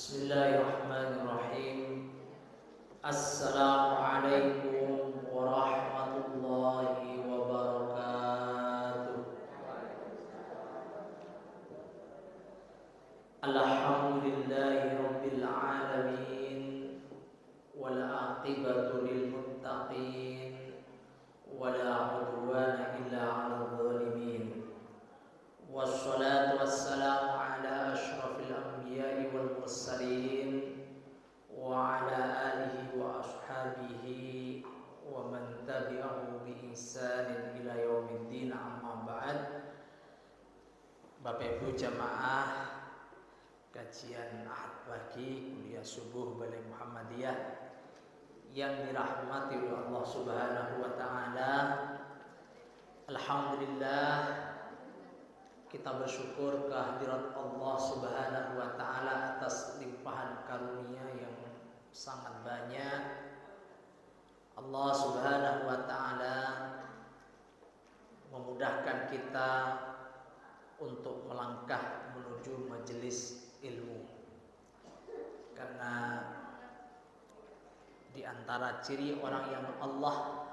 Bismillahirrahmanirrahim. Assalamualaikum warahmatullahi wabarakatuh. Alhamdulillahi rabbil alamin, wal aqibatu lil muttaqin, wala udwana illa 'alal zalimin. Wassalatu wassalamu ala asyrafil anbiya'i wal mursalin wa ala alihi wa ashabihi wa man tabi'ahu bi ihsanin ila yaumiddin, amma ba'd. Bapak Ibu jamaah kajian Ahad pagi kuliah subuh Balai Muhammadiyah yang dirahmati oleh Allah Subhanahu wa taala. Alhamdulillah, kita bersyukur kehadirat Allah Subhanahu wa taala atas limpahan karunia yang sangat banyak. Allah Subhanahu wa taala memudahkan kita untuk melangkah menuju majelis ilmu. Karena di antara ciri orang yang Allah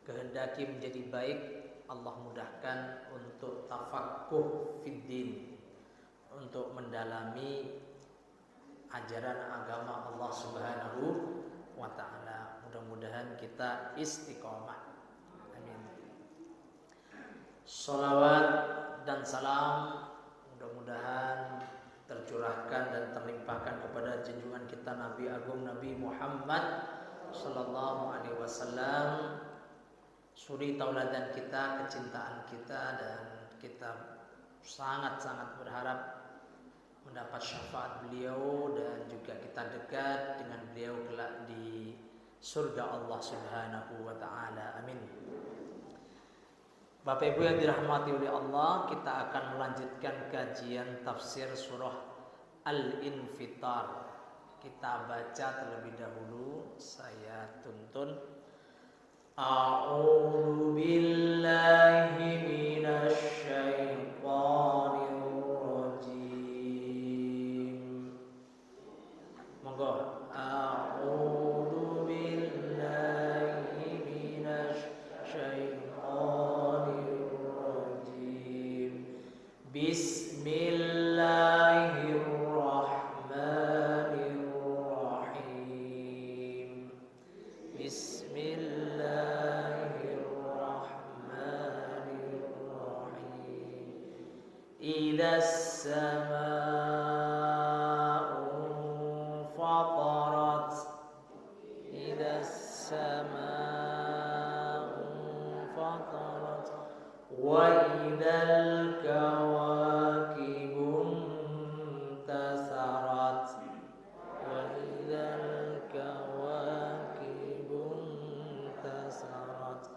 kehendaki menjadi baik, Allah mudahkan untuk tafaqquh fiddin, untuk mendalami ajaran agama Allah Subhanahu wa taala. Mudah-mudahan kita istiqomah. Amin. Shalawat dan salam mudah-mudahan tercurahkan dan terlimpahkan kepada junjungan kita Nabi Agung Nabi Muhammad sallallahu alaihi wasallam, suri tauladan kita, kecintaan kita, dan kita sangat-sangat berharap mendapat syafaat beliau dan juga kita dekat dengan beliau kelak di surga Allah Subhanahu wa taala. Amin. Bapak Ibu yang dirahmati oleh Allah, kita akan melanjutkan kajian tafsir surah Al-Infitar. Kita baca terlebih dahulu, saya tuntun. A'udzu billahi minasy syaithanir rajim. Monggo. A'udzu billahi minasy syaithanir rajim. Bismillahirrahmanirrahim. Idas samaa'u fatarat. Idas samaa'u fatarat. Wa idal kawakibu intasarat. Wa idal kawakibu intasarat.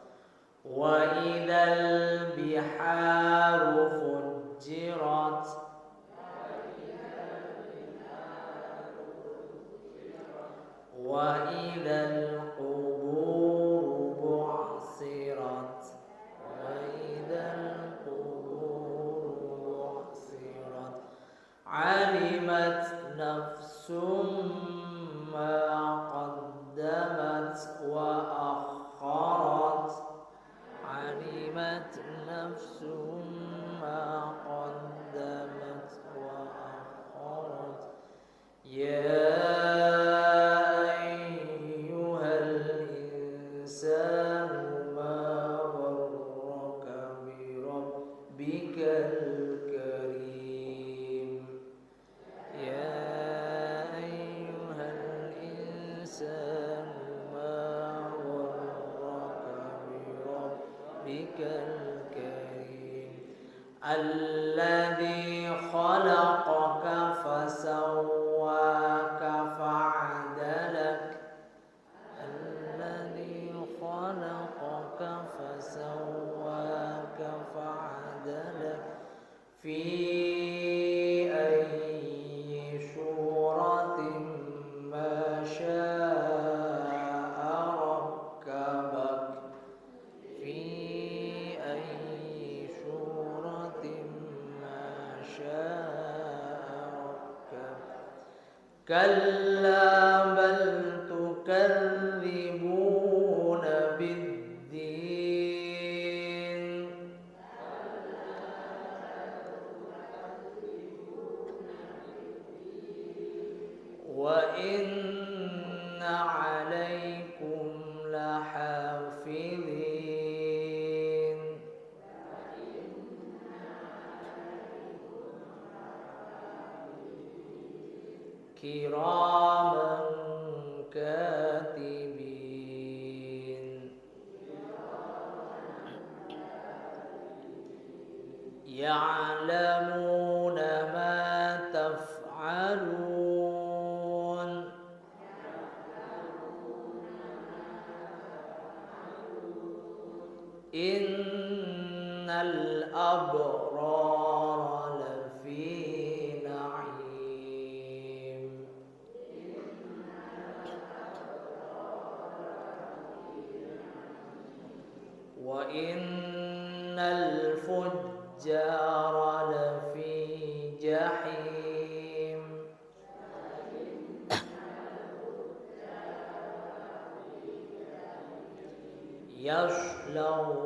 Wa idal biharu fujirat. Wa idal quburu bu'sirat. Wa idal quburu bu'sirat. Alimat nafsum ma qaddamat wa akharat. Alimat nafsum ma qaddamat wa akharat. Ya ayyuhal insanu ma gharraka bi rabbikal karim. Ya ayyuhal insanu ma gharraka bi rabbikal karim. Alladzi khalaqaka fasawwaka fa'adalak. Alladzi khalaqaka fasawwaka fa'adalak. Fi ayyi suratin ma syaa rakkabak. Fi ayyi suratin ma syaa rakkabak. كلا بل تكذبون بالدين وإن عليكم لحافظين كراما كاتبين يعلمون ما تفعلون إن الأبرار لفي نعيم وإن الفجار لفي جحيم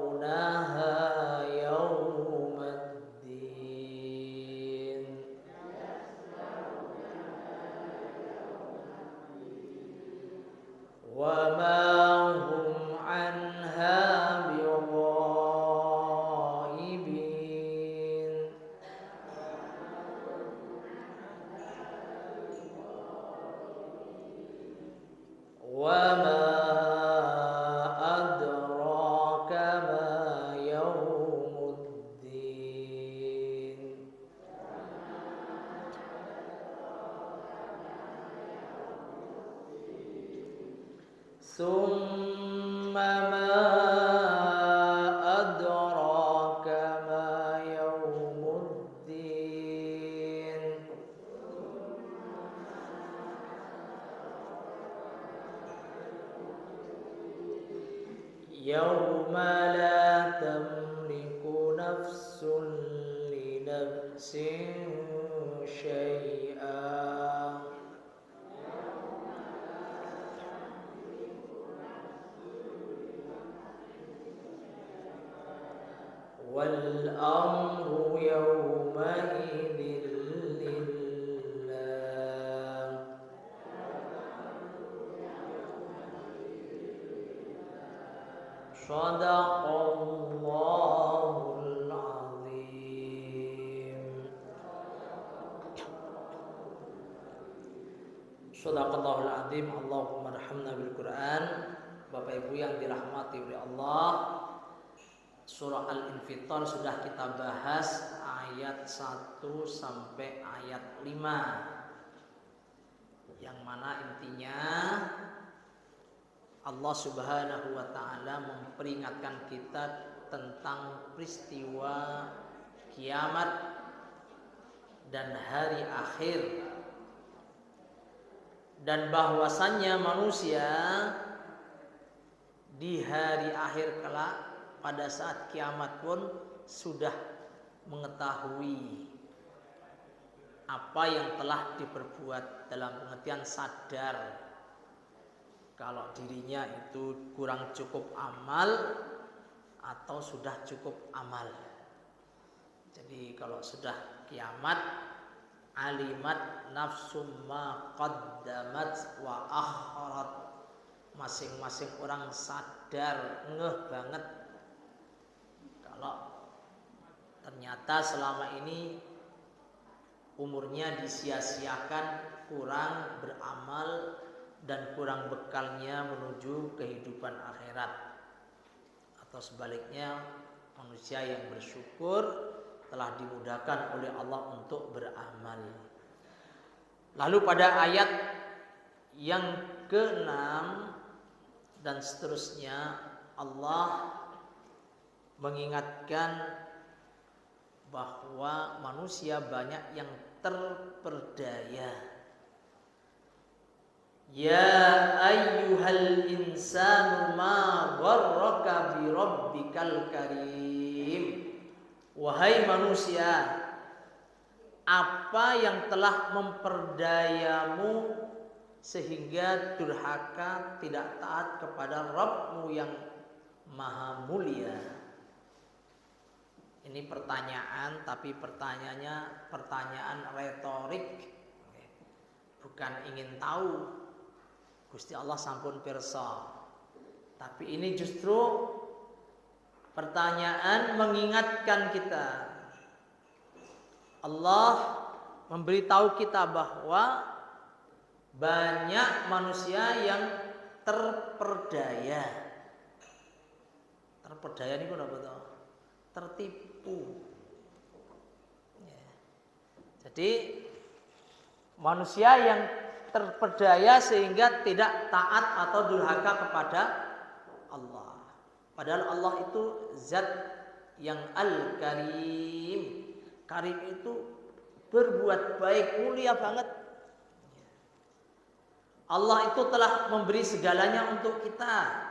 يصلونها يوم الدين وما هم عنها بغائبين وما أدراك ما يوم الدين ثم ما أدراك ما يوم الدين يوم لا تملك نفس لنفس شيئا والأمر يومئذ لله صدق الله العظيم Sadaqallahul azim. Allahumma arhamna bil Quran. Bapak Ibu yang dirahmati oleh Allah, surah Al-Infitar sudah kita bahas ayat 1 sampai ayat 5, yang mana intinya Allah Subhanahu wa ta'ala memperingatkan kita tentang peristiwa kiamat dan hari akhir, dan bahwasannya manusia di hari akhir kelak pada saat kiamat pun sudah mengetahui apa yang telah diperbuat, dalam pengertian sadar kalau dirinya itu kurang cukup amal atau sudah cukup amal. Jadi kalau sudah kiamat, alimat nafsum ma qaddamat wa akharat, masing-masing orang sadar, ngeh banget kalau ternyata selama ini umurnya disia-siakan, kurang beramal dan kurang bekalnya menuju kehidupan akhirat. Atau sebaliknya, manusia yang bersyukur telah dimudahkan oleh Allah untuk beramal. Lalu pada ayat yang ke-6 dan seterusnya, Allah mengingatkan bahwa manusia banyak yang terperdaya. Ya ayyuhal insanu ma gharraka bi rabbikal karim. Wahai manusia, apa yang telah memperdayamu sehingga durhaka tidak taat kepada Rabbmu yang maha mulia? Ini pertanyaan, tapi pertanyaannya pertanyaan retorik, bukan ingin tahu. Gusti Allah sampun pirsa. Tapi ini justru pertanyaan mengingatkan kita. Allah memberitahu kita bahwa banyak manusia yang terperdaya. Terperdaya ini apa tahu? Tertipu. Ya. Jadi manusia yang terperdaya sehingga tidak taat atau durhaka kepada Allah. Padahal Allah itu zat yang Al-Karim. Karim itu berbuat baik, mulia banget. Allah itu telah memberi segalanya untuk kita.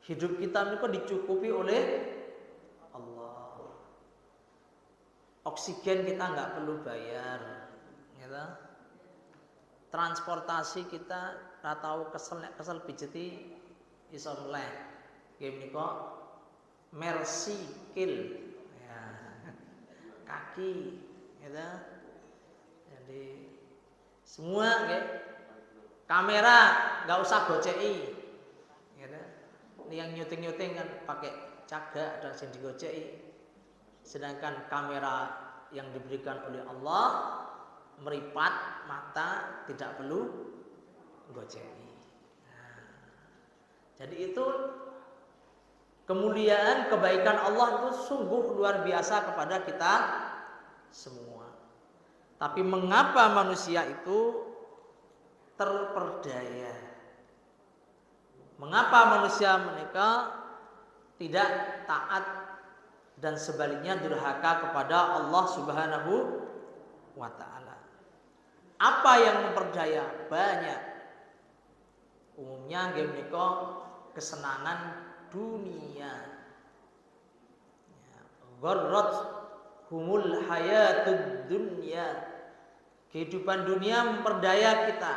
Hidup kita itu dicukupi oleh Allah. Oksigen kita nggak perlu bayar, gitu. Transportasi kita ratau kesel pijeti iso mleh. Nggih menika mercy kill. Ya. Kaki, gitu. Jadi semua nggih. Kamera nggak usah goceki. Gitu. Ini yang nyuting kan pakai cagak dan sing digoceki. Sedangkan kamera yang diberikan oleh Allah meripat mata, tidak perlu goceki. Nah, jadi itu kemuliaan kebaikan Allah itu sungguh luar biasa kepada kita semua. Tapi mengapa manusia itu terperdaya? Mengapa manusia mereka tidak taat dan sebaliknya durhaka kepada Allah Subhanahu wa ta'ala? Apa yang memperdaya? Banyak. Umumnya mereka kesenangan dunia. Gharrat humul hayatud dunya. Kehidupan dunia memperdaya kita.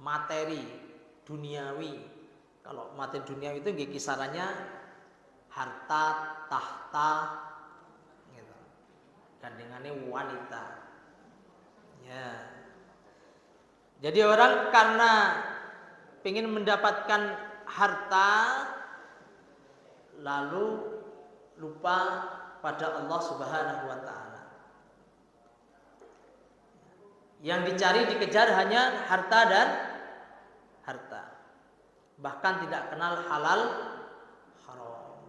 Materi duniawi. Kalau materi duniawi itu kisarannya harta, tahta, gitu. Gandengannya wanita. Ya. Jadi orang karena ingin mendapatkan harta lalu lupa pada Allah Subhanahu wa ta'ala. Yang dicari dikejar hanya harta dan harta. Bahkan tidak kenal halal haram.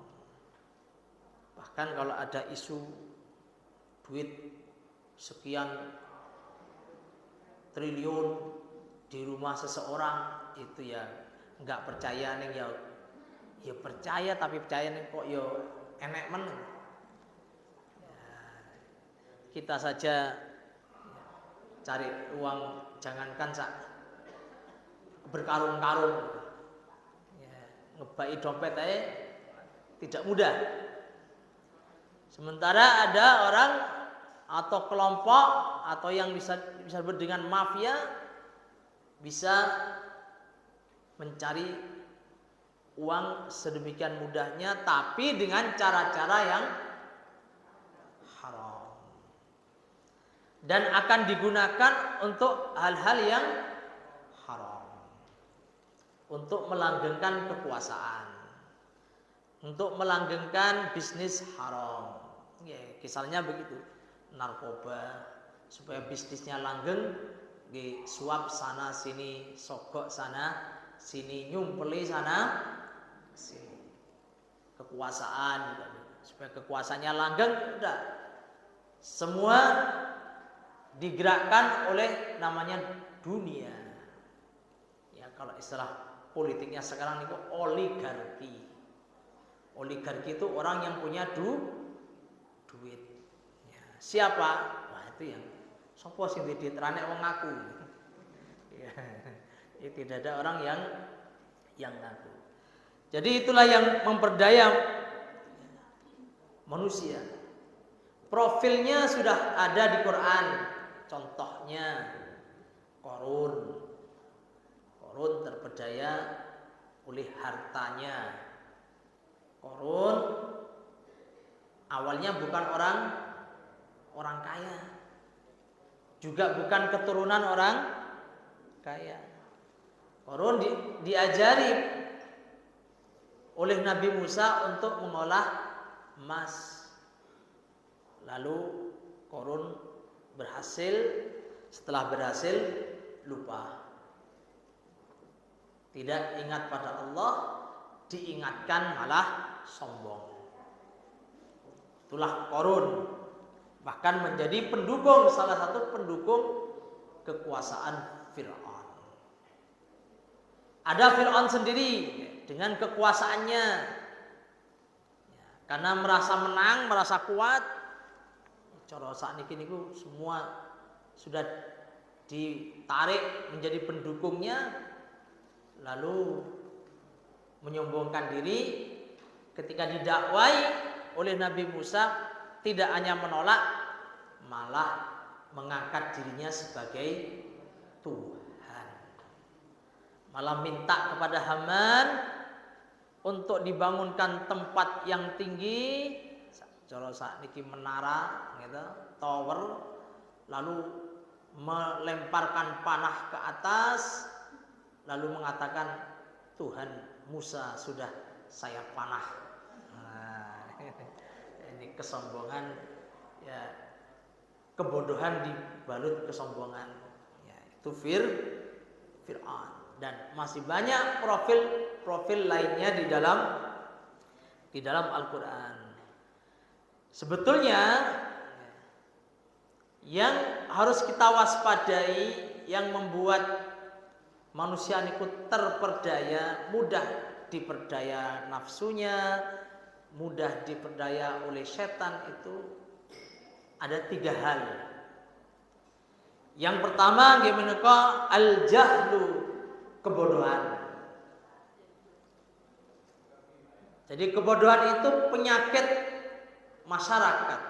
Bahkan kalau ada isu duit sekian triliun di rumah seseorang, itu ya nggak percaya nih, ya percaya tapi percaya nih kok ya enek men. Ya, kita saja cari uang jangankan berkarung-karung, ya, ngebai dompet aja tidak mudah. Sementara ada orang atau kelompok atau yang bisa disebut dengan mafia bisa mencari uang sedemikian mudahnya, tapi dengan cara-cara yang haram dan akan digunakan untuk hal-hal yang haram, untuk melanggengkan kekuasaan, untuk melanggengkan bisnis haram. Ya, misalnya begitu, narkoba supaya bisnisnya langgeng, suap sana sini, sogok sana sini, nyumpeli sana sini. Kekuasaan juga, supaya kekuasaannya langgeng, udah semua digerakkan oleh namanya dunia. Ya, kalau istilah politiknya sekarang itu oligarki. Oligarki itu orang yang punya duit. Ya, siapa? Wah, itu yang sopo sing diterane wong ngaku. Ya, tidak ada orang yang ngaku. Jadi itulah yang memperdaya manusia. profilnya sudah ada di Quran. Contohnya Qarun. Qarun terpedaya oleh hartanya. Qarun awalnya bukan orang kaya, juga bukan keturunan orang kaya. Qarun diajari oleh Nabi Musa untuk mengolah emas. Lalu Qarun berhasil, setelah berhasil lupa. Tidak ingat pada Allah, diingatkan malah sombong. Itulah Qarun, bahkan menjadi pendukung, salah satu pendukung kekuasaan Fir'aun. Ada Fir'aun sendiri dengan kekuasaannya, karena merasa menang, merasa kuat. Cara saat ini semua sudah ditarik menjadi pendukungnya, lalu menyombongkan diri. Ketika didakwai oleh Nabi Musa, tidak hanya menolak, malah mengangkat dirinya sebagai Tuhan. Malah minta kepada Haman untuk dibangunkan tempat yang tinggi, cara saat ini menara, gitu, tower, lalu melemparkan panah ke atas, lalu mengatakan, Tuhan Musa sudah saya panah. Nah, ini kesombongan, ya, kebodohan dibalut kesombongan. Ya, itu Fir'aun. Dan masih banyak profil lainnya di dalam Al-Quran. Sebetulnya yang harus kita waspadai, yang membuat manusia itu terperdaya, mudah diperdaya nafsunya, mudah diperdaya oleh setan, itu ada 3 hal. Yang pertama, gimana al-jahlu, kebodohan. Jadi kebodohan itu penyakit masyarakat.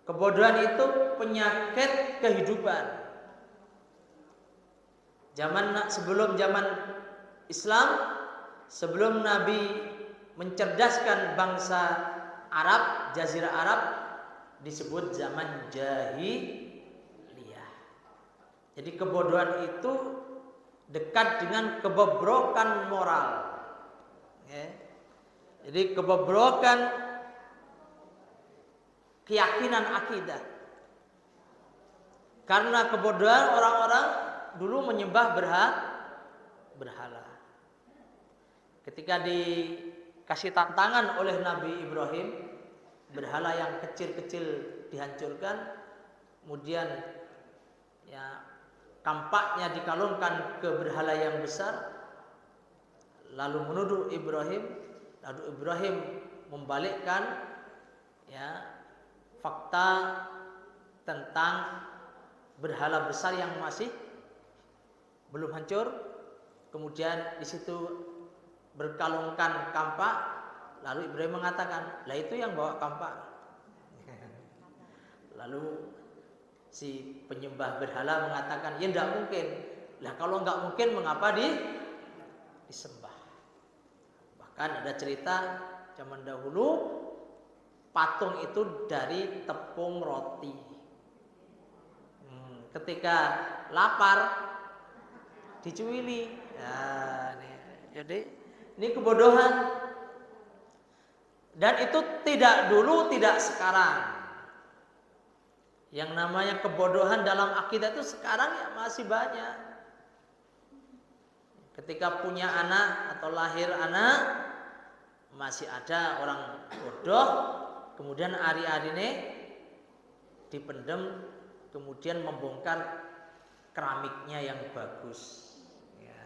Kebodohan itu penyakit kehidupan. Sebelum zaman Islam, sebelum Nabi mencerdaskan bangsa Arab, Jazirah Arab, disebut zaman jahiliyah. Jadi kebodohan itu dekat dengan kebobrokan moral. Jadi kebobrokan keyakinan akidah. Karena kebodohan orang-orang dulu menyembah berhala. Ketika dikasih tantangan oleh Nabi Ibrahim, berhala yang kecil-kecil dihancurkan, kemudian ya tampaknya dikalungkan ke berhala yang besar, lalu menuduh Ibrahim, lalu Ibrahim membalikkan ya fakta tentang berhala besar yang masih belum hancur. Kemudian di situ berkalungkan kampak, lalu Ibrahim mengatakan, lah itu yang bawa kampak. Lalu si penyembah berhala mengatakan, ya tidak mungkin. Lah kalau nggak mungkin, mengapa disembah? Bahkan ada cerita zaman dahulu, patung itu dari tepung roti. Ketika lapar dicuili. Ya, jadi ini kebodohan. Dan itu tidak dulu, tidak sekarang. Yang namanya kebodohan dalam akidah itu sekarang ya masih banyak. Ketika punya anak atau lahir anak, masih ada orang bodoh, kemudian ari-ari ini dipendem, kemudian membongkar keramiknya yang bagus. Ya,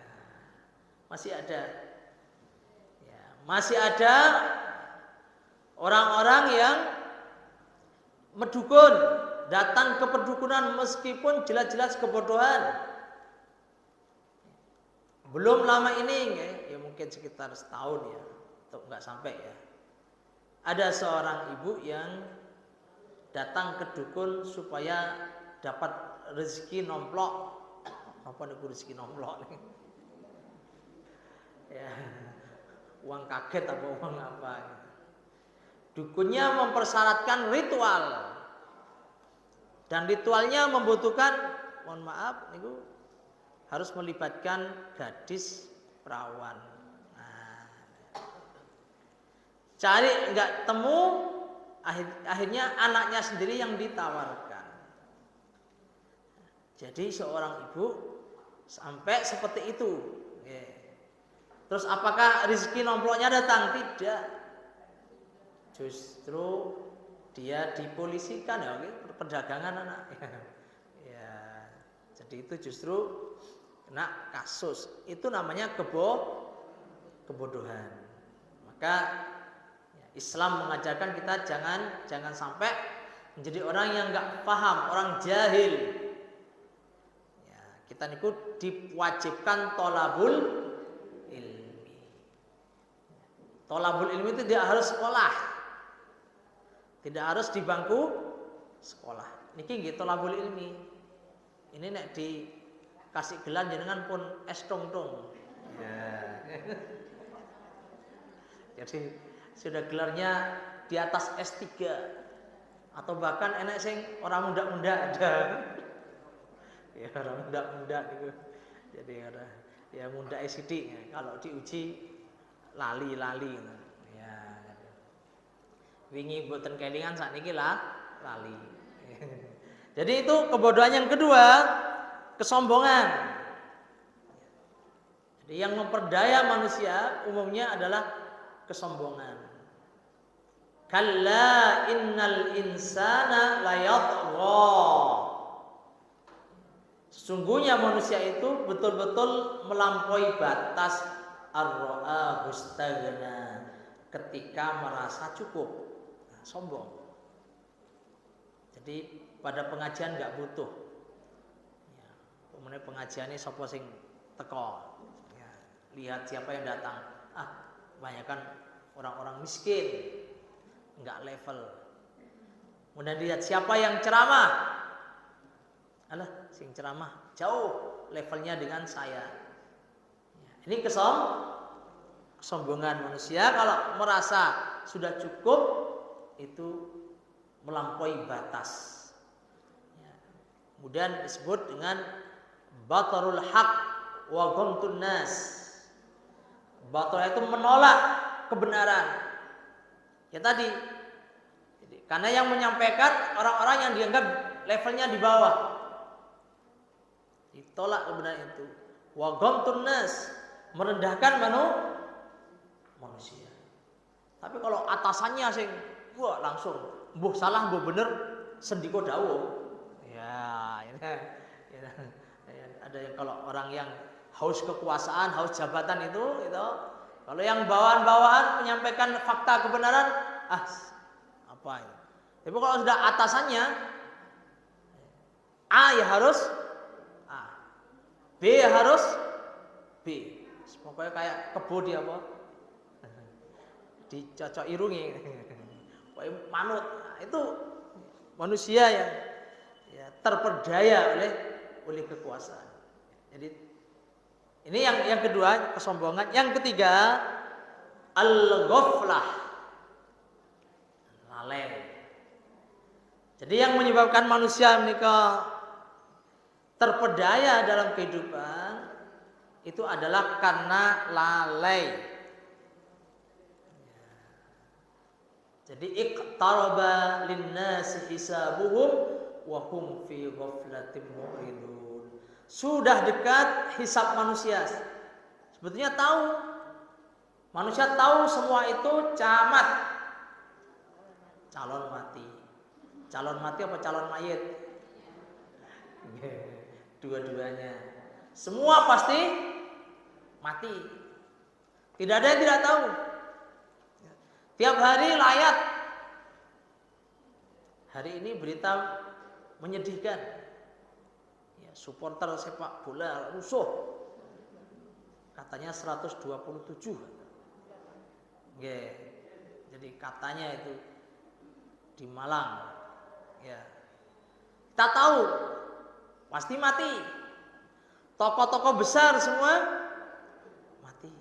masih ada. Ya, masih ada orang-orang yang mendukun, datang ke perdukunan meskipun jelas-jelas kebodohan. Belum lama ini, ya mungkin sekitar setahun ya, atau enggak sampai ya. Ada seorang ibu yang datang ke dukun supaya dapat rezeki nomplok. Apa nih rezeki nomplok nih? Ya, uang kaget apa uang apa? Dukunnya mempersyaratkan ritual, dan ritualnya membutuhkan, mohon maaf, itu harus melibatkan gadis perawan. Nah, cari nggak temu, akhirnya anaknya sendiri yang ditawarkan. Jadi seorang ibu sampai seperti itu. Terus apakah rezeki nomploknya datang? Tidak. Justru dia dipolisikan, ya, perdagangan anak. Ya, jadi itu justru kena kasus. Itu namanya kebodohan. Maka ya, Islam mengajarkan kita jangan sampai menjadi orang yang nggak paham, orang jahil. Ya, kita niku diwajibkan tolabul ilmi. Tolabul ilmi itu tidak harus sekolah, tidak harus di bangku sekolah. Niki nggih tolabul ilmi. Ini nek dikasih gelar jenengan pun es tong-tong. Ya. Jadi sudah gelarnya di atas S3 atau bahkan enak sing orang muda-muda ada. Ya orang muda-muda itu. Jadi ada ya muda SD, kalau diuji lali. Ya. Wingi boten kelingan sakniki lah lali. Jadi itu kebodohan yang kedua, kesombongan. Jadi yang memperdaya manusia umumnya adalah kesombongan. Kalla innal insana layatgha. Sesungguhnya manusia itu betul-betul melampaui batas ar-ra'a hustaghna, ketika merasa cukup. Nah, sombong. Jadi pada pengajian nggak butuh. Ya, kemudian pengajian ini sapa sing teko. Ya, lihat siapa yang datang. Kebanyakan orang-orang miskin, nggak level. Kemudian lihat siapa yang ceramah. Alah, sing ceramah jauh levelnya dengan saya. Ya, ini kesombongan manusia kalau merasa sudah cukup itu melampaui batas. Ya, kemudian disebut dengan batarul haq wa ghamtun nas. Batal itu menolak kebenaran. Ya tadi. Jadi, karena yang menyampaikan orang-orang yang dianggap levelnya di bawah. Ditolak kebenaran itu. Wa ghamtun nas, merendahkan manusia. Tapi kalau atasannya sing langsung mbuh salah mbuh bener sendiko dawuh. Ya, ada yang kalau orang yang haus kekuasaan, haus jabatan itu kalau yang bawahan-bawahan menyampaikan fakta kebenaran, apa itu? Tapi kalau sudah atasannya A ya harus A, B ya harus B. Pokoknya kayak kebo di apa? Dicocok irungi. Manut. Nah, itu manusia yang ya, terperdaya oleh kekuasaan. Jadi ini yang kedua, kesombongan. Yang ketiga, al-ghaflah, lalai. Jadi yang menyebabkan manusia menika terpedaya dalam kehidupan itu adalah karena lalai. Jadi iqtaraba linnasi hisabuhum wa hum fi ghaflatin mu'ridun. Sudah dekat hisab manusia. Sebetulnya tahu. Manusia tahu semua itu camat. Calon mati. Calon mati apa calon mayit? Dua-duanya. Semua pasti mati. Tidak ada yang tidak tahu. Tiap hari layat. Hari ini berita menyedihkan. Supporter sepak bola rusuh. Katanya 127. Jadi katanya itu di Malang. Ya. Kita tahu pasti mati. Tokoh-tokoh besar semua mati.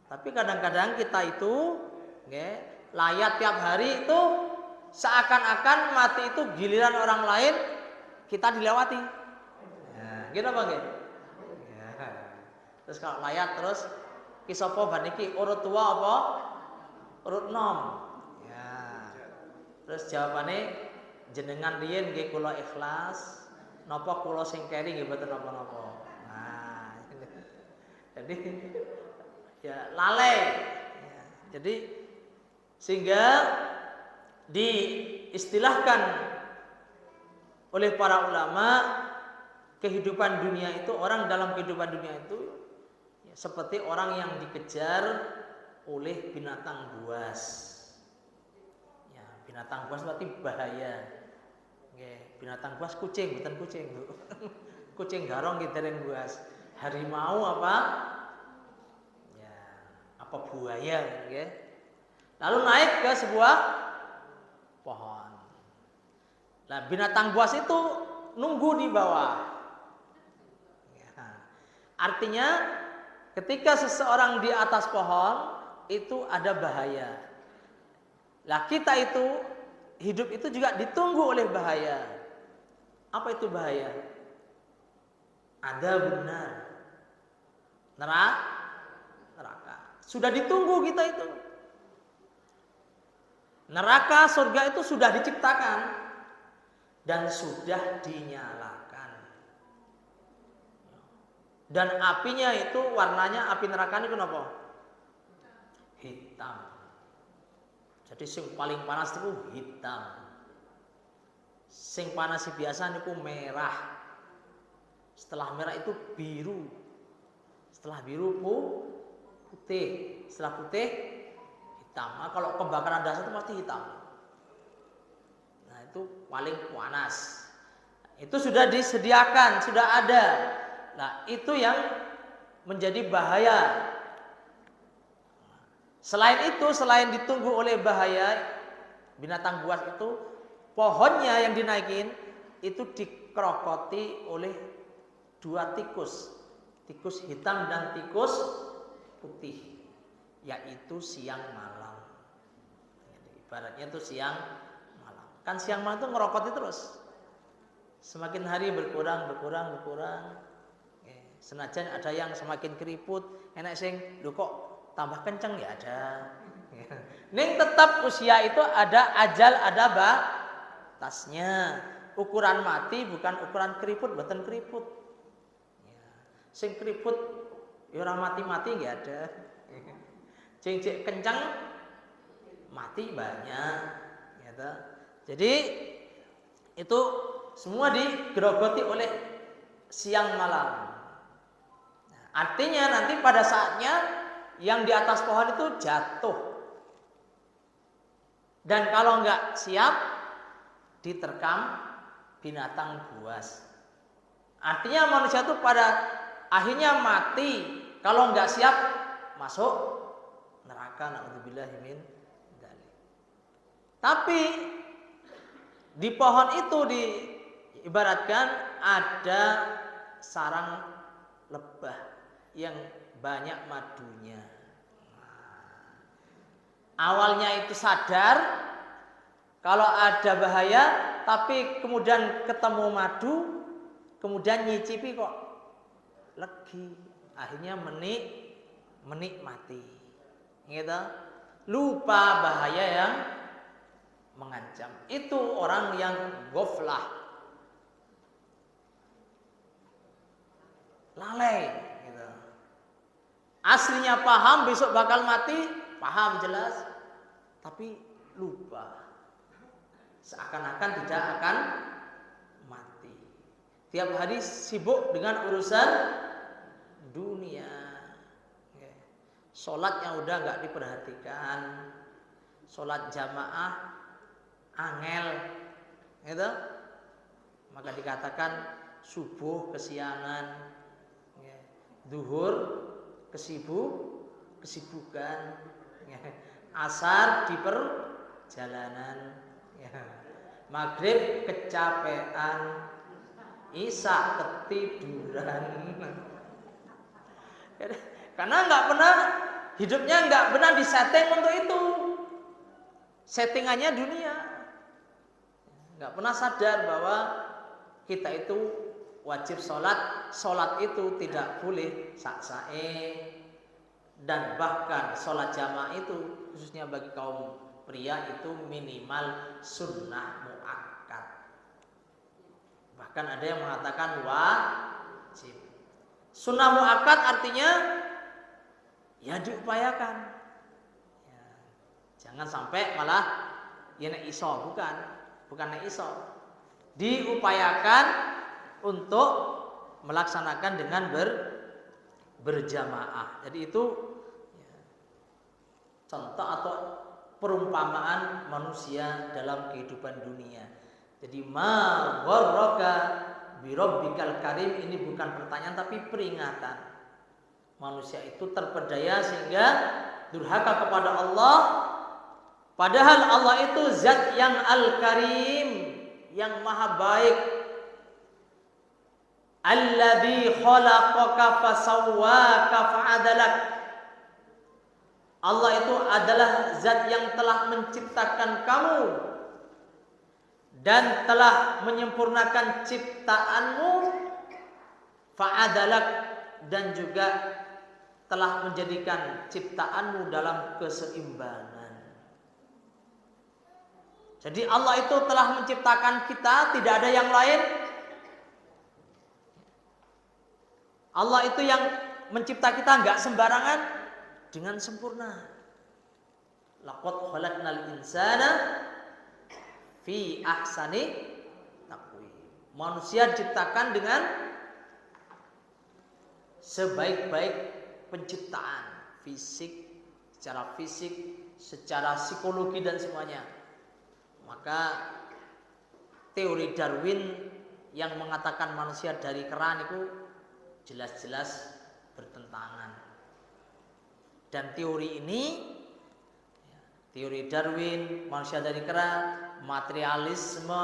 Tapi kadang-kadang kita itu layat tiap hari itu seakan-akan mati itu giliran orang lain kita dilewati. Ya, gitu apa nggih? Ya. Terus kalau layat terus ki sapa baniki urut tua apa? Urut nom. Ya. Terus jawabannya jenengan riyen nggih kula ikhlas, napa kula sing keri nggih mboten napa-napa. Nah, jadi ya lalai. Ya, jadi sehingga diistilahkan oleh para ulama kehidupan dunia itu, orang dalam kehidupan dunia itu ya, seperti orang yang dikejar oleh binatang buas. Ya, binatang buas berarti bahaya. Binatang buas kucing, bukan kucing. Kucing garong kita yang buas. Harimau apa? Ya, apa buaya, ya. Lalu naik ke sebuah pohon. Nah, binatang buas itu nunggu di bawah. Ya. Artinya ketika seseorang di atas pohon itu ada bahaya. Lah kita itu hidup itu juga ditunggu oleh bahaya. Apa itu bahaya? Ada benar. Neraka. Sudah ditunggu kita itu. Neraka, surga itu sudah diciptakan dan sudah dinyalakan. Dan apinya itu warnanya, api neraka ini kenapa? Hitam. Jadi sing paling panas itu hitam. Sing panas biasa niku merah. Setelah merah itu biru. Setelah biru putih. Setelah putih hitam. Nah, kalau kebakaran dasar itu pasti hitam. Nah, itu paling panas. Itu sudah disediakan, sudah ada. Nah, itu yang menjadi bahaya. Selain itu, selain ditunggu oleh bahaya binatang buas itu, pohonnya yang dinaikin itu dikerokoti oleh dua tikus. Tikus hitam dan tikus putih. Yaitu siang malam. Ibaratnya itu siang malam. Kan siang malam itu ngerokoti terus. Semakin hari berkurang. Senajan ada yang semakin keriput, enak sing lho kok tambah kenceng ya ada. Ning tetap usia itu ada ajal, ada batasnya. Ukuran mati bukan ukuran keriput, mboten keriput. Ya. Sing keriput ya ora mati-mati nggih ada. Sing kenceng mati banyak, gitu. Jadi itu semua digerogoti oleh siang malam. Nah, artinya nanti pada saatnya yang di atas pohon itu jatuh. Dan kalau nggak siap diterkam binatang buas. Artinya manusia itu pada akhirnya mati kalau nggak siap masuk neraka, na'udzubillahi min dzalik. Tapi di pohon itu diibaratkan ada sarang lebah yang banyak madunya. Awalnya itu sadar kalau ada bahaya, tapi kemudian ketemu madu, kemudian nyicipi kok legi, akhirnya menikmati, gitu. Lupa bahaya yang mengancam. Itu orang yang ghaflah, lalai, gitu. Aslinya paham besok bakal mati, paham jelas, tapi lupa. Seakan-akan tidak akan mati. Tiap hari sibuk dengan urusan dunia. Sholat yang udah nggak diperhatikan, sholat jamaah angel, gitu. Maka dikatakan subuh kesiangan, zuhur kesibukan, asar di perjalanan. Maghrib kecapean, Isya ketiduran. Karena hidupnya nggak pernah disetting untuk itu. Settingannya dunia. Nggak pernah sadar bahwa kita itu wajib sholat. Sholat itu tidak boleh sak-sae. Dan bahkan sholat jamaah itu khususnya bagi kaum pria itu minimal sunnah muakkad. Bahkan ada yang mengatakan wajib. Sunnah muakkad artinya ya diupayakan. Ya, jangan sampai malah ya nek iso, bukan nek iso. Diupayakan untuk melaksanakan dengan berjamaah. Jadi itu ya, contoh atau perumpamaan manusia dalam kehidupan dunia. Jadi ma gharraka bi rabbikal karim, ini bukan pertanyaan tapi peringatan. Manusia itu terpedaya sehingga durhaka kepada Allah, padahal Allah itu zat yang al-karim, yang maha baik. Alladzi khalaqaka fasawwaka fa'adalak. Allah itu adalah zat yang telah menciptakan kamu dan telah menyempurnakan ciptaanmu, fa'adalak, dan juga telah menjadikan ciptaanmu dalam keseimbangan. Jadi Allah itu telah menciptakan kita, tidak ada yang lain. Allah itu yang mencipta kita enggak sembarangan, dengan sempurna. Laqad khalaqnal insana fi ahsani taqwim. Manusia diciptakan dengan sebaik-baik penciptaan, secara fisik, secara psikologi dan semuanya. Maka teori Darwin yang mengatakan manusia dari keran itu jelas-jelas bertentangan. Dan teori ini, teori Darwin, manusia dari kera, materialisme,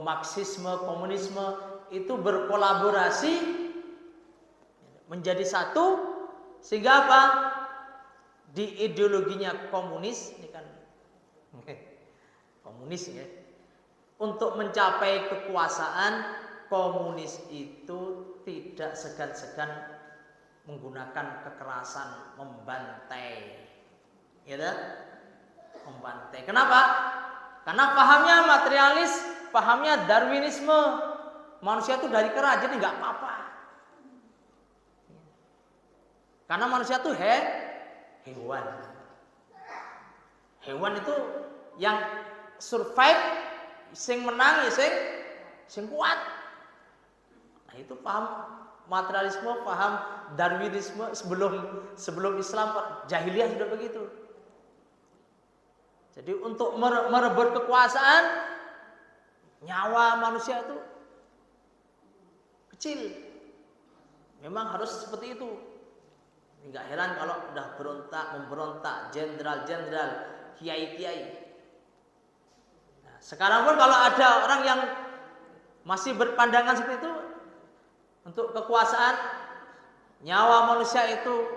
marxisme, komunisme itu berkolaborasi menjadi satu, sehingga apa? Di ideologinya komunis, ini kan komunis ya. Untuk mencapai kekuasaan, komunis itu tidak segan-segan menggunakan kekerasan, membantai, gitu? Membantai. Kenapa? Karena pahamnya materialis, pahamnya Darwinisme. Manusia itu dari kera, jadi nggak apa-apa. Karena manusia itu hewan. Hewan itu yang survive, sing menang ya sing kuat. Nah, itu paham materialisme, paham Darwinisme sebelum Islam, jahiliyah sudah begitu. Jadi untuk merebut kekuasaan, nyawa manusia itu kecil. Memang harus seperti itu. Enggak heran kalau udah memberontak jenderal-jenderal, kiai-kiai. Nah, sekarang pun kalau ada orang yang masih berpandangan seperti itu, untuk kekuasaan, nyawa manusia itu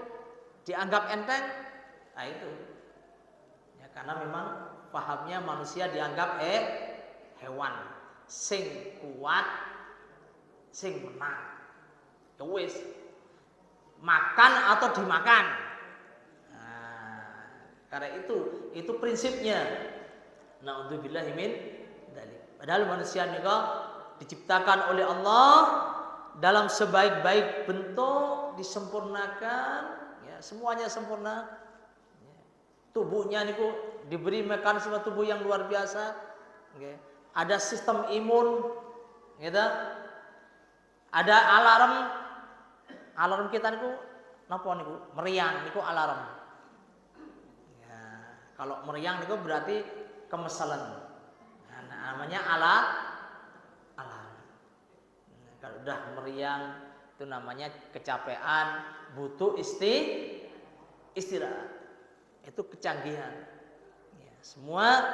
dianggap enteng, nah itu. Ya, karena memang pahamnya manusia dianggap hewan, sing kuat, sing menang. Ya wis, makan atau dimakan. Nah, karena itu prinsipnya. Na'udzubillahi min dzalik. Padahal manusia juga diciptakan oleh Allah dalam sebaik-baik bentuk, disempurnakan, ya, semuanya sempurna. Ya. Tubuhnya niku diberi mekanisme tubuh yang luar biasa. Okay. Ada sistem imun, gitu. Ada alarm kita niku napa niku? Meriang niku alarm. Ya, kalau meriang niku berarti kemeselan. Nah, namanya alarm. Kalau udah meriang itu namanya kecapean, butuh istirahat. Itu kecanggihan. Ya, semua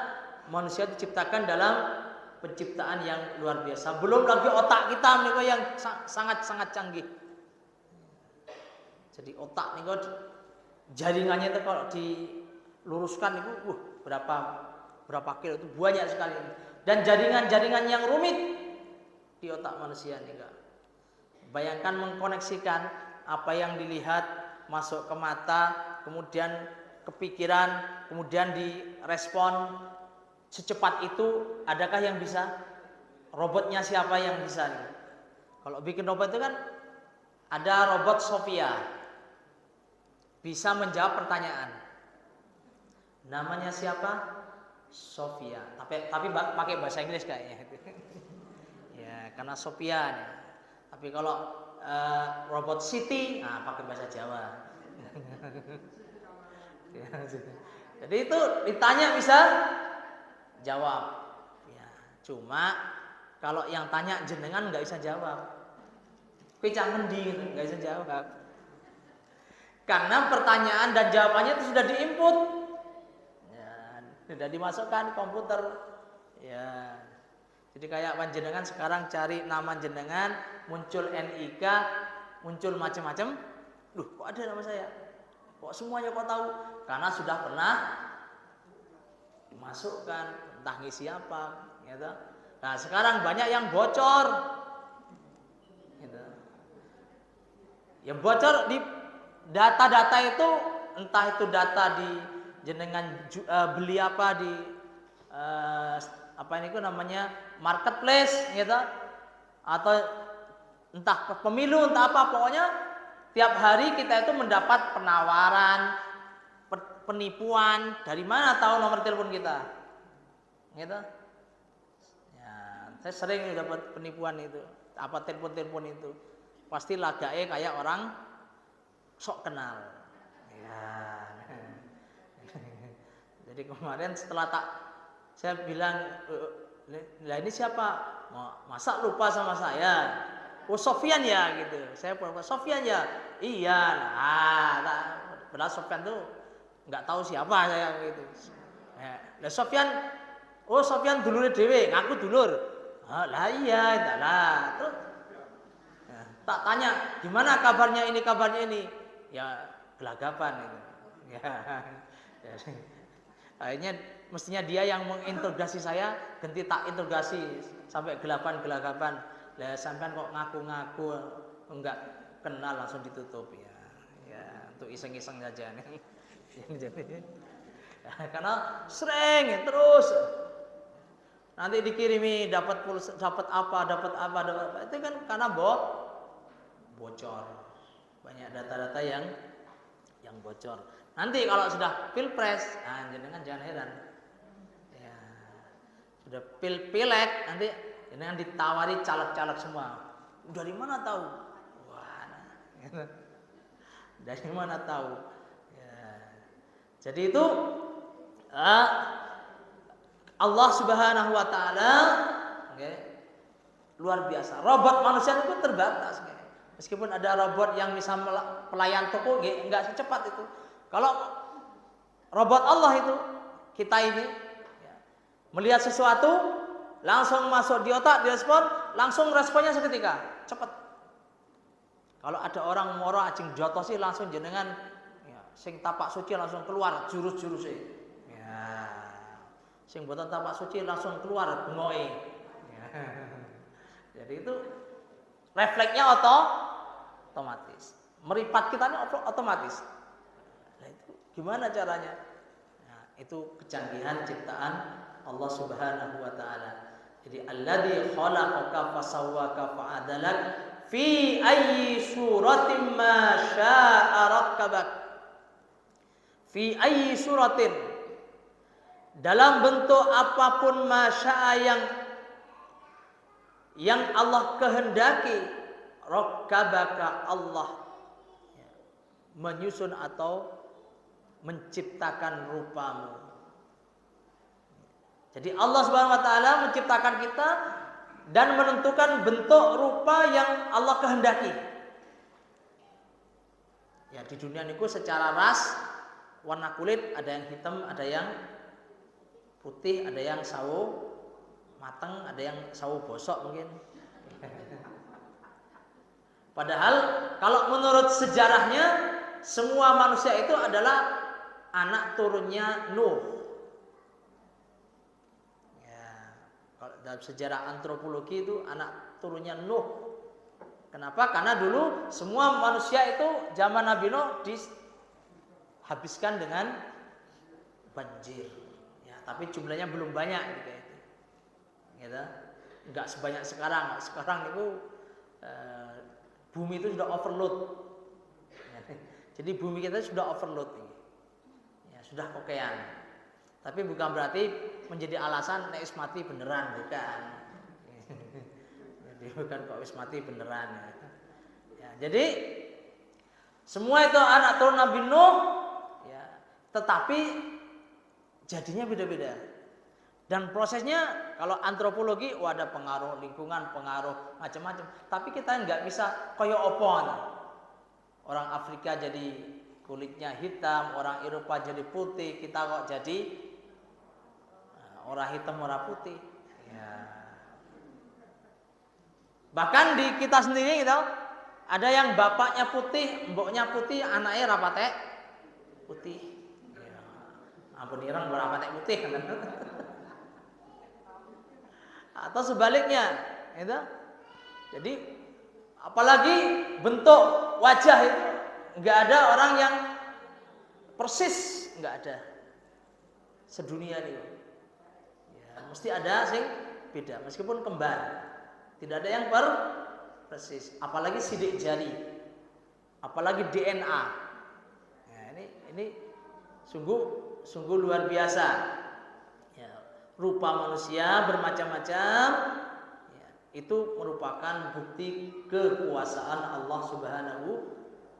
manusia diciptakan dalam penciptaan yang luar biasa. Belum lagi otak kita niku yang sangat-sangat canggih. Jadi otak niku jaringannya itu kalau diluruskan itu berapa kilo, itu banyak sekali. Dan jaringan-jaringan yang rumit di otak manusia nih. Bayangkan mengkoneksikan apa yang dilihat masuk ke mata, kemudian kepikiran, kemudian direspon secepat itu. Adakah yang bisa? Robotnya siapa yang bisa nih? Kalau bikin robot itu kan ada robot Sophia, bisa menjawab pertanyaan. Namanya siapa? Sophia. Tapi pakai bahasa Inggris kayaknya. Ya, karena Sophia nih. Tapi kalau robot Siti, pakai bahasa Jawa. Jadi itu ditanya bisa jawab. Ya, cuma kalau yang tanya jenengan nggak bisa jawab. Kuwi cah ngendi nggak bisa jawab. Karena pertanyaan dan jawabannya itu sudah diinput. Ya, sudah dimasukkan komputer. Ya. Jadi kayak panjenengan sekarang cari nama jenengan, muncul NIK, muncul macam-macam. Loh, kok ada nama saya? Kok semuanya kok tahu? Karena sudah pernah dimasukkan, entah ngisi apa, gitu. Nah, sekarang banyak yang bocor. Gitu. Yang bocor di data-data itu, entah itu data di jenengan beli apa di apa ini itu namanya marketplace gitu, atau entah pemilu entah apa, pokoknya tiap hari kita itu mendapat penawaran, penipuan. Dari mana tahu nomor telepon kita? Gitu. Ya, saya sering dapat penipuan itu, apa telepon itu. Pasti lagake kayak orang sok kenal. Ya. Jadi kemarin setelah saya bilang, lah ini siapa? Masa lupa sama saya? Oh, Sofyan ya gitu. Saya pura-pura Sofyan ya. Iya. Padahal Sofyan tuh nggak tahu siapa saya gitu. Lah Sofyan, oh Sofyan dulure dhewe, ngaku dulur. Lah iya, lah. Terus tak tanya, gimana kabarnya ini? Ya gelagapan itu. Ya. Akhirnya mestinya dia yang menginterogasi saya, ganti tak interogasi sampai gelagapan. Lah sampean kok ngaku-ngaku enggak kenal, langsung ditutup ya. Ya, untuk iseng-iseng saja nih. Jadi karena sering terus nanti dikirimi dapat apa. Itu kan karena bocor. Banyak data-data yang bocor. Nanti kalau sudah pilpres, jenengan jangan heran. Ya, sudah pilek, nanti jenengan ditawari caleg-caleg semua. Dari mana tahu? Wah, dari mana tahu? Ya. Jadi itu Allah Subhanahu Wa Taala, luar biasa. Robot manusia itu terbatas. Meskipun ada robot yang bisa pelayan toko, enggak secepat itu. Kalau robot Allah itu, kita ini melihat sesuatu, langsung masuk di otak, direspon, langsung responnya seketika, cepat. Kalau ada orang moro ajeng jotosi, langsung jenengan sing tapak suci langsung keluar jurus-jurusnya. Ya. Sing boten tapak suci langsung keluar bengoke. Ya. Jadi itu refleksnya otomatis. Meripat kita ini otomatis. Nah, itu gimana caranya? Nah, itu kecanggihan ciptaan Allah Subhanahu Wa Taala. Jadi alladzi khalaqaka fasawwaka fa'adalak fi ayyi suratin ma syaa rakkabak. Fi ayyi suratin, dalam bentuk apapun ma syaa yang Allah kehendaki, rakkabaka, Allah menyusun atau menciptakan rupamu. Jadi Allah Subhanahu Wa Taala menciptakan kita dan menentukan bentuk rupa yang Allah kehendaki. Ya, di dunia niku secara ras, warna kulit ada yang hitam, ada yang putih, ada yang sawo mateng, ada yang sawo bosok mungkin. Padahal kalau menurut sejarahnya semua manusia itu adalah anak turunnya Nuh. Ya, kalau dalam sejarah antropologi itu anak turunnya Nuh. Kenapa? Karena dulu semua manusia itu zaman Nabi Nuh dihabiskan dengan banjir. Ya, tapi jumlahnya belum banyak gitu. Gitu. Enggak sebanyak sekarang. Sekarang itu bumi itu sudah overload. Jadi bumi kita sudah overload. Ya, sudah kokean. Tapi bukan berarti menjadi alasan nek mati beneran, bukan. Jadi bukan kok wis mati beneran. Ya, jadi semua itu anak turun Nabi Nuh, ya, tetapi jadinya beda-beda. Dan prosesnya kalau antropologi ada pengaruh lingkungan, pengaruh macam-macam. Tapi kita nggak bisa koyo opon. Orang Afrika jadi kulitnya hitam, orang Eropa jadi putih, kita kok jadi orang hitam, orang putih. Ya. Bahkan di kita sendiri gitu, ada yang bapaknya putih, mboknya putih, anaknya rapatek putih. Ya. Ampun ireng rapatek putih kan. Atau sebaliknya, gitu. Jadi apalagi bentuk wajah itu nggak ada orang yang persis, nggak ada sedunia ini. Ya, mesti ada sing beda, meskipun kembar, tidak ada yang persis. Apalagi sidik jari, apalagi DNA. Ya, ini sungguh luar biasa. Rupa manusia bermacam-macam, ya, itu merupakan bukti kekuasaan Allah Subhanahu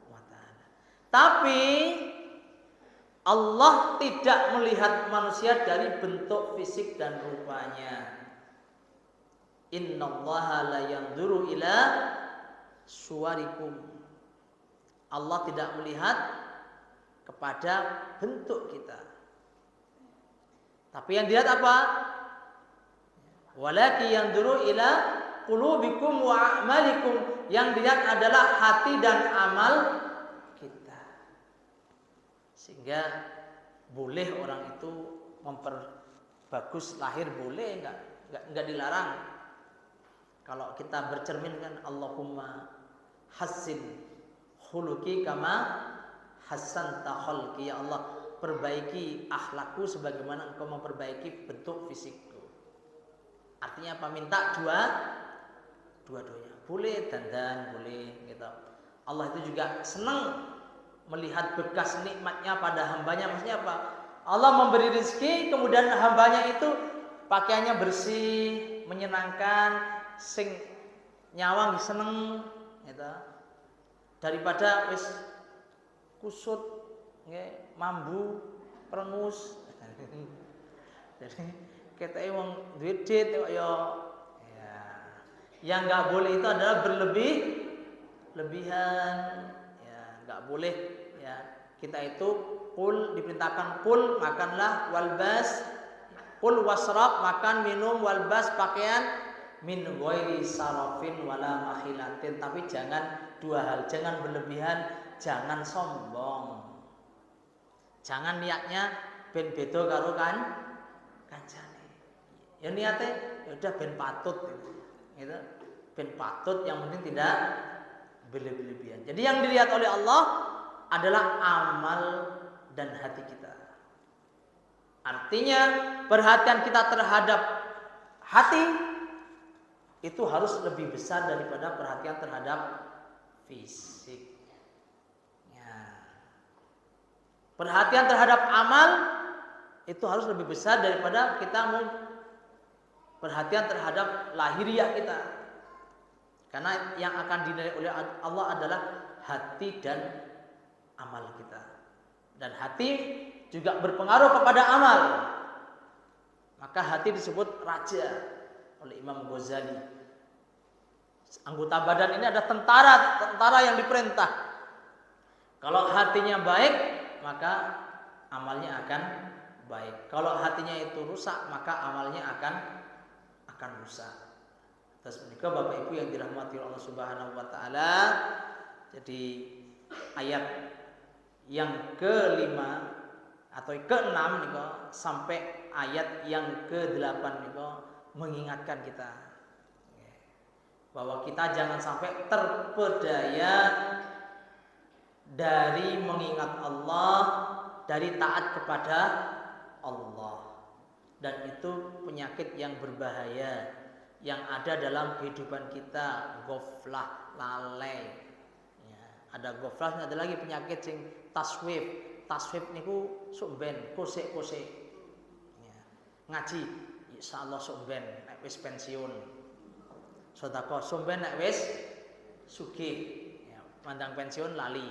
wa Ta'ala. Tapi Allah tidak melihat manusia dari bentuk fisik dan rupanya. Innallaha la yanzuru ila suwarikum. Allah tidak melihat kepada bentuk kita. Tapi yang dilihat apa? Walaki yanzuru ila qulubikum wa a'malikum. Yang dilihat adalah hati dan amal kita. Sehingga boleh orang itu memperbagus lahir, boleh, enggak dilarang. Kalau kita bercermin kan Allahumma hassin khuluqi kama hassanta khalqi, ya Allah, perbaiki akhlakku sebagaimana engkau memperbaiki bentuk fisikku. Artinya apa? Minta dua-duanya. Boleh dandan, boleh gitu. Allah itu juga senang melihat bekas nikmatnya pada hambanya. Maksudnya apa? Allah memberi rezeki, kemudian hambanya itu pakaiannya bersih, menyenangkan, sing nyawang seneng gitu. Daripada wis kusut, mambu, perengus. Jadi kita wong duit ya. Yang nggak boleh itu adalah berlebihan. Ya, nggak boleh ya. Kita itu diperintahkan makanlah, walbas, wasrab, makan, minum, walbas, pakaian, min ghairi sarafin wala makhilatin. Tapi jangan dua hal, jangan berlebihan, jangan sombong. Jangan niatnya ben beda karo kancane. Ya niatnya ya udah ben patut gitu. Ben patut, yang penting tidak berlebihan. Jadi yang dilihat oleh Allah adalah amal dan hati kita. Artinya perhatian kita terhadap hati itu harus lebih besar daripada perhatian terhadap fisik. Perhatian terhadap amal itu harus lebih besar daripada kita perhatian terhadap lahiriah kita. Karena yang akan dinilai oleh Allah adalah hati dan amal kita. Dan hati juga berpengaruh kepada amal. Maka hati disebut raja oleh Imam Ghazali. Anggota badan ini ada tentara yang diperintah. Kalau hatinya baik, maka amalnya akan baik. Kalau hatinya itu rusak, maka amalnya akan rusak. Terus menikah Bapak Ibu yang dirahmati Allah Subhanahu wa taala. Jadi ayat yang kelima atau keenam nih sampai ayat yang ke-8 nih mengingatkan kita bahwa kita jangan sampai terpedaya dari mengingat Allah, dari taat kepada Allah. Dan itu penyakit yang berbahaya yang ada dalam kehidupan kita, ghaflah, lalai. Ya, ada ghaflah, ada lagi penyakit sing taswif. Taswif niku sok ben kosek-kosek. Ya, ngaji insyaallah sok ben nek wis pensiun. Sedekah sok ben nek wis sugih. Ya, mandang pensiun lali.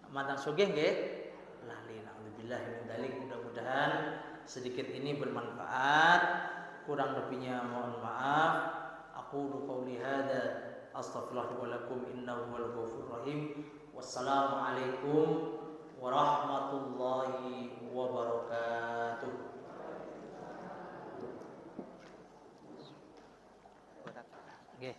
Mandang sugih nggih lali. Alhamdulillah min dzalik, mudah-mudahan sedikit ini bermanfaat. Kurang lebihnya mohon maaf. Aqulu qouli hadza astaghfirullah wa lakum innahu wal ghafurur rahim. Wassalamualaikum warahmatullahi wabarakatuh. Okay.